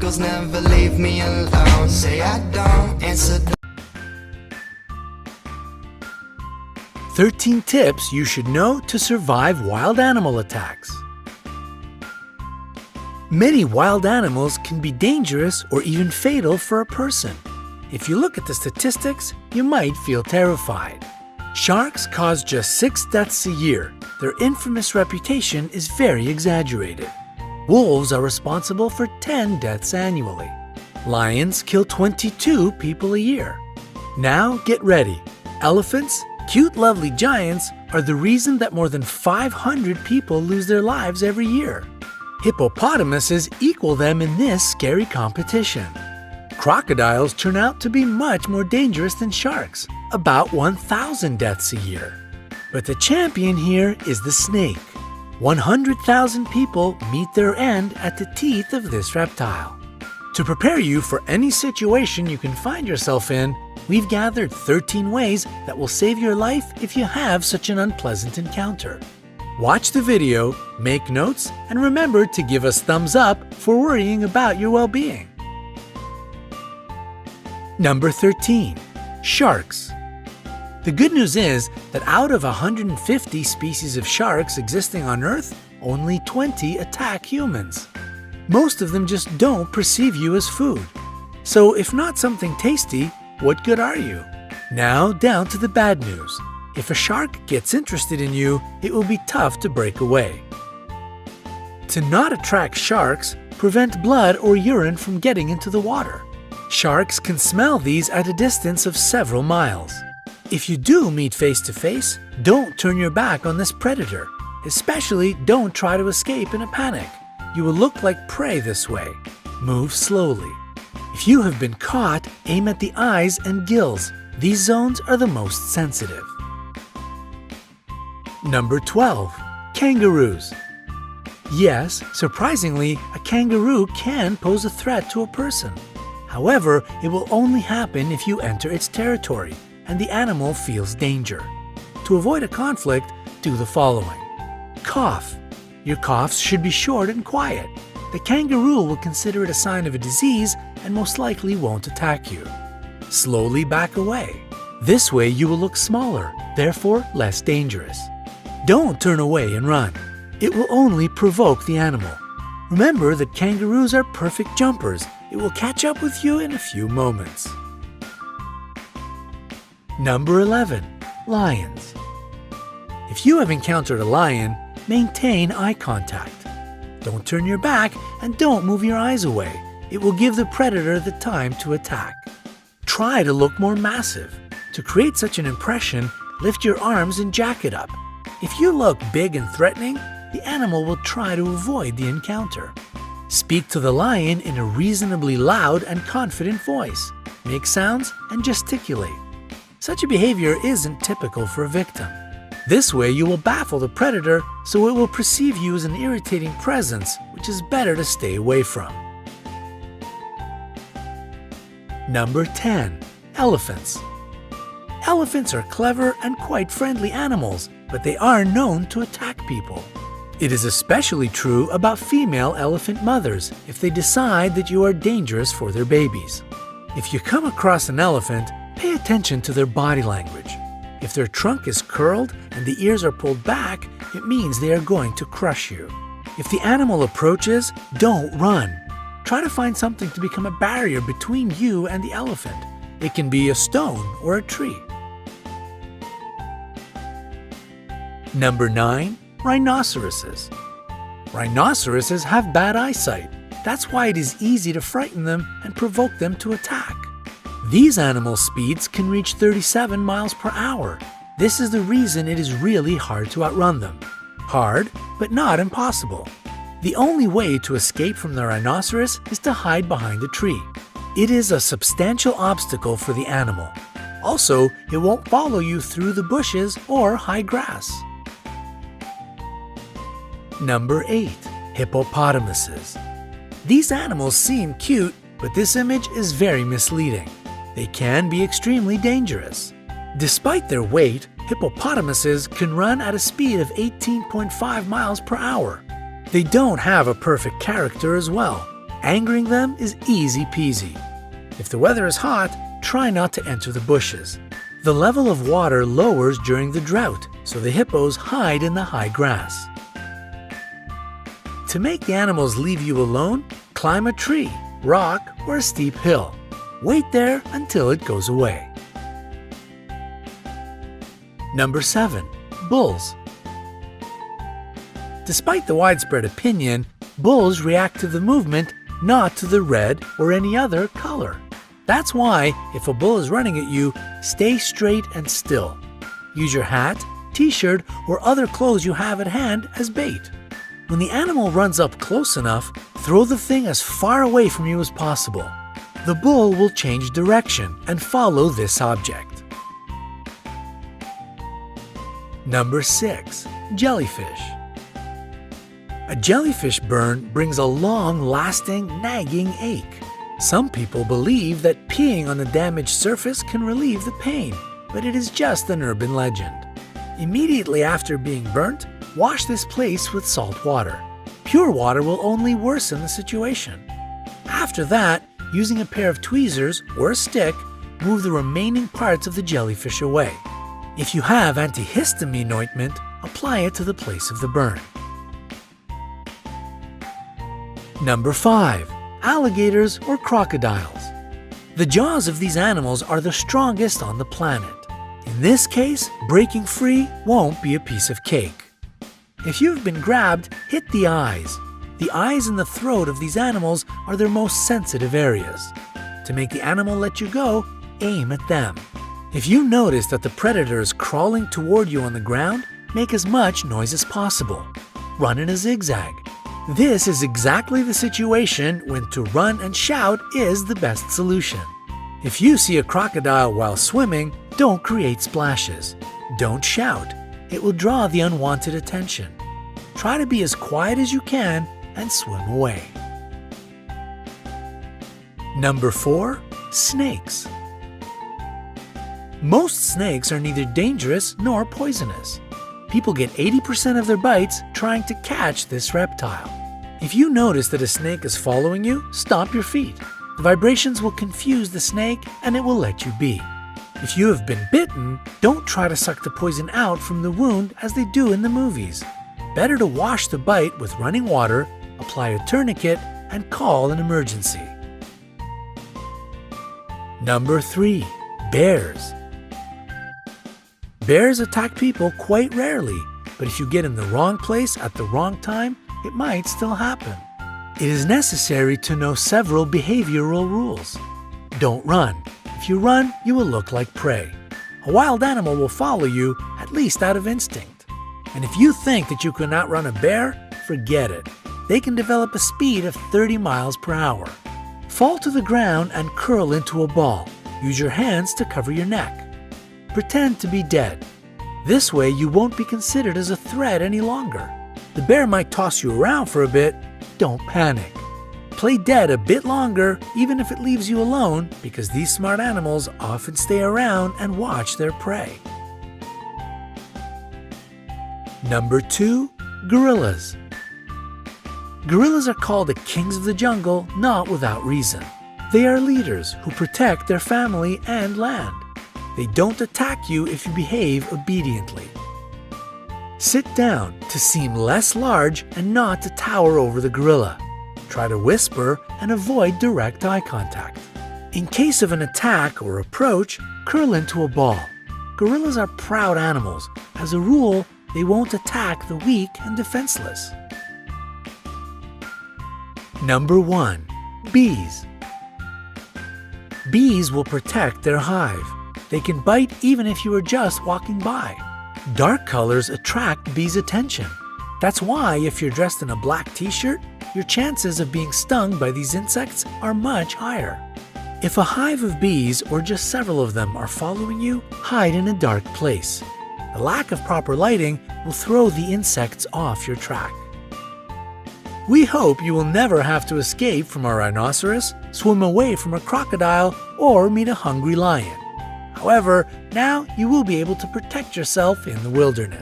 circles never leave me alone. Say I don't answer. 13 tips you should know to survive wild animal attacks. Many wild animals can be dangerous or even fatal for a person. If you look at the statistics, you might feel terrified. Sharks cause just 6 deaths a year. Their infamous reputation is very exaggerated. Wolves are responsible for 10 deaths annually. Lions kill 22 people a year. Now get ready. Elephants, cute lovely giants, are the reason that more than 500 people lose their lives every year. Hippopotamuses equal them in this scary competition. Crocodiles turn out to be much more dangerous than sharks, about 1,000 deaths a year. But the champion here is the snake. 100,000 people meet their end at the teeth of this reptile. To prepare you for any situation you can find yourself in, we've gathered 13 ways that will save your life if you have such an unpleasant encounter. Watch the video, make notes, and remember to give us thumbs up for worrying about your well-being. Number 13. Sharks. The good news is that out of 150 species of sharks existing on Earth, only 20 attack humans. Most of them just don't perceive you as food. So if not something tasty, what good are you? Now down to the bad news. If a shark gets interested in you, it will be tough to break away. To not attract sharks, prevent blood or urine from getting into the water. Sharks can smell these at a distance of several miles. If you do meet face to face, don't turn your back on this predator. Especially don't try to escape in a panic. You will look like prey this way. Move slowly. If you have been caught, aim at the eyes and gills. These zones are the most sensitive. Number 12. Kangaroos. Yes, surprisingly, a kangaroo can pose a threat to a person. However, it will only happen if you enter its territory and the animal feels danger. To avoid a conflict, do the following. Cough. Your coughs should be short and quiet. The kangaroo will consider it a sign of a disease and most likely won't attack you. Slowly back away. This way you will look smaller, therefore less dangerous. Don't turn away and run. It will only provoke the animal. Remember that kangaroos are perfect jumpers. It will catch up with you in a few moments. Number 11. Lions. If you have encountered a lion, maintain eye contact. Don't turn your back and don't move your eyes away. It will give the predator the time to attack. Try to look more massive. To create such an impression, lift your arms and jack it up. If you look big and threatening, the animal will try to avoid the encounter. Speak to the lion in a reasonably loud and confident voice. Make sounds and gesticulate. Such a behavior isn't typical for a victim. This way you will baffle the predator, so it will perceive you as an irritating presence, which is better to stay away from. Number 10. Elephants. Elephants are clever and quite friendly animals, but they are known to attack people. It is especially true about female elephant mothers if they decide that you are dangerous for their babies. If you come across an elephant, pay attention to their body language. If their trunk is curled and the ears are pulled back, it means they are going to crush you. If the animal approaches, don't run. Try to find something to become a barrier between you and the elephant. It can be a stone or a tree. Number 9. Rhinoceroses. Rhinoceroses have bad eyesight. That's why it is easy to frighten them and provoke them to attack. These animal speeds can reach 37 miles per hour. This is the reason it is really hard to outrun them. Hard, but not impossible. The only way to escape from the rhinoceros is to hide behind a tree. It is a substantial obstacle for the animal. Also, it won't follow you through the bushes or high grass. Number 8. Hippopotamuses. These animals seem cute, but this image is very misleading. They can be extremely dangerous. Despite their weight, hippopotamuses can run at a speed of 18.5 miles per hour. They don't have a perfect character as well. Angering them is easy peasy. If the weather is hot, try not to enter the bushes. The level of water lowers during the drought, so the hippos hide in the high grass. To make the animals leave you alone, climb a tree, rock, or a steep hill. Wait there until it goes away. Number 7. Bulls. Despite the widespread opinion, bulls react to the movement, not to the red or any other color. That's why, if a bull is running at you, stay straight and still. Use your hat, t-shirt, or other clothes you have at hand as bait. When the animal runs up close enough, throw the thing as far away from you as possible. The bull will change direction and follow this object. Number 6. Jellyfish. A jellyfish burn brings a long-lasting, nagging ache. Some people believe that peeing on the damaged surface can relieve the pain, but it is just an urban legend. Immediately after being burnt, wash this place with salt water. Pure water will only worsen the situation. After that, using a pair of tweezers or a stick, move the remaining parts of the jellyfish away. If you have antihistamine ointment, apply it to the place of the burn. Number 5. Alligators or crocodiles. The jaws of these animals are the strongest on the planet. In this case, breaking free won't be a piece of cake. If you've been grabbed, hit the eyes. The eyes and the throat of these animals are their most sensitive areas. To make the animal let you go, aim at them. If you notice that the predator is crawling toward you on the ground, make as much noise as possible. Run in a zigzag. This is exactly the situation when to run and shout is the best solution. If you see a crocodile while swimming, don't create splashes. Don't shout. It will draw the unwanted attention. Try to be as quiet as you can and swim away. Number 4. Snakes. Most snakes are neither dangerous nor poisonous. People get 80% of their bites trying to catch this reptile. If you notice that a snake is following you, stop your feet. The vibrations will confuse the snake and it will let you be. If you have been bitten, don't try to suck the poison out from the wound as they do in the movies. Better to wash the bite with running water, apply a tourniquet, and call an emergency. Number 3. Bears. Bears attack people quite rarely, but if you get in the wrong place at the wrong time, it might still happen. It is necessary to know several behavioral rules. Don't run. If you run, you will look like prey. A wild animal will follow you, at least out of instinct. And if you think that you can outrun a bear, forget it. They can develop a speed of 30 miles per hour. Fall to the ground and curl into a ball. Use your hands to cover your neck. Pretend to be dead. This way you won't be considered as a threat any longer. The bear might toss you around for a bit. Don't panic. Play dead a bit longer, even if it leaves you alone, because these smart animals often stay around and watch their prey. Number 2. Gorillas. Gorillas are called the kings of the jungle not without reason. They are leaders who protect their family and land. They don't attack you if you behave obediently. Sit down to seem less large and not to tower over the gorilla. Try to whisper and avoid direct eye contact. In case of an attack or approach, curl into a ball. Gorillas are proud animals. As a rule, they won't attack the weak and defenseless. Number 1. Bees. Bees will protect their hive. They can bite even if you are just walking by. Dark colors attract bees' attention. That's why if you're dressed in a black t-shirt, your chances of being stung by these insects are much higher. If a hive of bees or just several of them are following you, hide in a dark place. The lack of proper lighting will throw the insects off your track. We hope you will never have to escape from a rhinoceros, swim away from a crocodile, or meet a hungry lion. However, now you will be able to protect yourself in the wilderness.